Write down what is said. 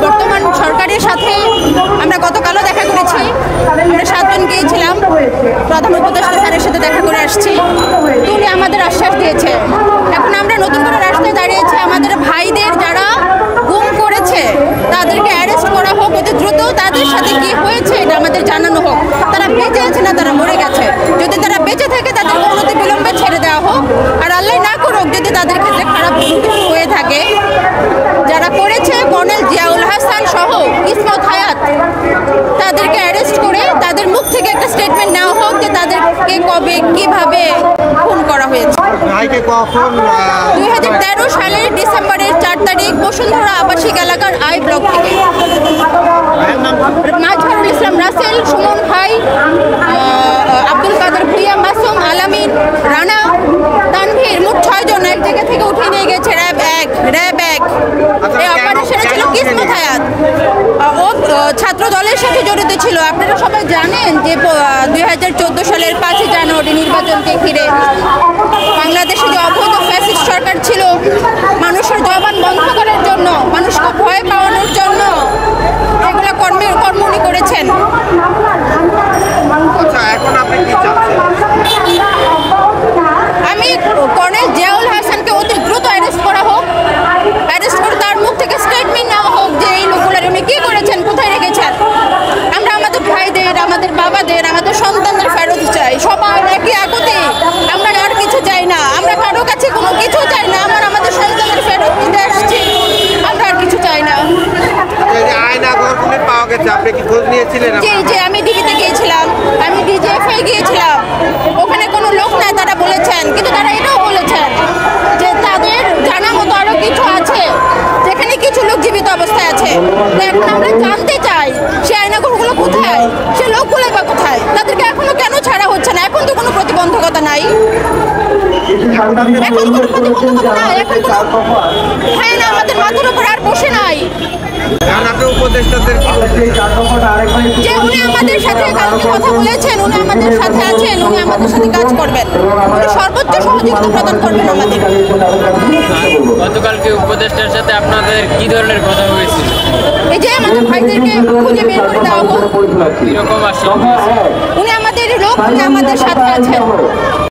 বর্তমান সরকারের সাথে আমরা গতকালও দেখা করেছি। আমরা 7 জন গিয়েছিলাম, প্রধান উপদেষ্টা স্যারের সাথে দেখা করে আসছি। তো উনি আমাদের আশ্বাস দিয়েছে। এখন আমরা নতুন করে রাস্তায় দাঁড়িয়েছি, আমাদের ভাইদের যারা গুম করেছে তাদেরকে অ্যারেস্ট করা হোক অতি দ্রুত। তাদের সাথে কি হয়েছে এটা আমাদের জানানো হোক। তারা বেঁচে আছে না তারা মরে গেছে? যদি তারা বেঁচে থাকে তাদেরকে অনতি বিলম্বে ছেড়ে দেওয়া হোক। আর আল্লাহ না করুক যদি তাদের ক্ষেত্রে খারাপ হয়ে থাকে, যারা করেছে কর্নেল জিয়াউল হাসান সহ ইসমত হায়াত, তাদেরকে অ্যারেস্ট করে তাদের মুখ থেকে একটা স্টেটমেন্ট নেওয়া হোক যে তাদেরকে কবে কিভাবে খুন করা হয়েছে। 2013 সালের ডিসেম্বরের 4 তারিখ বসুন্ধরা আবাসিক এলাকার আই ব্লক থেকে মাজহারুল ইসলাম রাসেল, সুমন ভাই, আব্দুল কাদের ভুইয়া, মাসুম, আলামিন, রানা, তানভীর, মোট 6 জন এক জায়গা থেকে উঠিয়ে নিয়ে গেছে র্যাব 1। এই অপারেশনে ছিল ইসমত হায়াত। ও ছাত্র দলের সাথে জড়িত ছিল। আপনারা সবাই জানেন যে 2014 সালের 5 জানুয়ারি নির্বাচনকে ঘিরে বাংলাদেশে যে অবৈধ ফ্যাসিস্ট সরকার ছিল, মানুষের জবান বন্ধ করার জন্য, মানুষকে ভয় পাওয়ানোর জন্য এগুলো কর্ম উনি করেছেন। আমি কর্নেল জিয়াউল হাসানকে অতি দ্রুত অ্যারেস্ট করা হোক। অ্যারেস্ট করে তার মুখ থেকে স্টেটমেন্ট নেওয়া হোক যে এই লোকগুলোর উনি কী করেছেন, কোথায় রেখেছেন। আমরা আমাদের ভাইদের, আমাদের বাবাদের, আমাদের সন্তানদের ফেরত চাই। সবাই একই আকুতি, আমরা আর কিছু চাই না। আমরা কারো কাছে কোনো কিছু চাই না। আমরা আমাদের সন্তানদের ফেরত নিতে আসছি, আমরা আর কিছু চাই না। জি, আমি ডিবিতে গিয়েছিলাম, আমি ডিজিএফআই গিয়েছিলাম। ওখানে কোনো লোক নাই তারা বলেছেন, কিন্তু তারা এটাও বলেছেন যে তাদের জানা মতো আরও কিছু আছে যেখানে কিছু লোক জীবিত অবস্থায় আছে। তো এখন আমরা জানতে চাই সে আয়নাঘরগুলো কোথায়, সে লোকগুলো বা কোথায়, তাদেরকে এখনো কেন ছাড়া হচ্ছে না? এখন তো কোনো প্রতিবন্ধকতা নাই, এখন কোনো প্রতিবন্ধকতা নাই, এখন কোনো হ্যাঁ না আমাদের মাথার উপর আর বসে নাই। যে উনি আমাদের সাথে কালকে কথা বলেছেন, উনি আমাদের সাথে আছেন, উনি আমাদের সাথে কাজ করবেন, উনি সর্বোচ্চ সহযোগিতা প্রদান করবেন আমাদের। গতকালকে উপদেষ্টার সাথে আপনাদের কি ধরনের কথা হয়েছিল? এই যে আমাদের ভাইদেরকে খুঁজে বের করে দেওয়া হোক। কিরকম আসলে উনি আমাদের লোক, উনি আমাদের সাথে আছেন।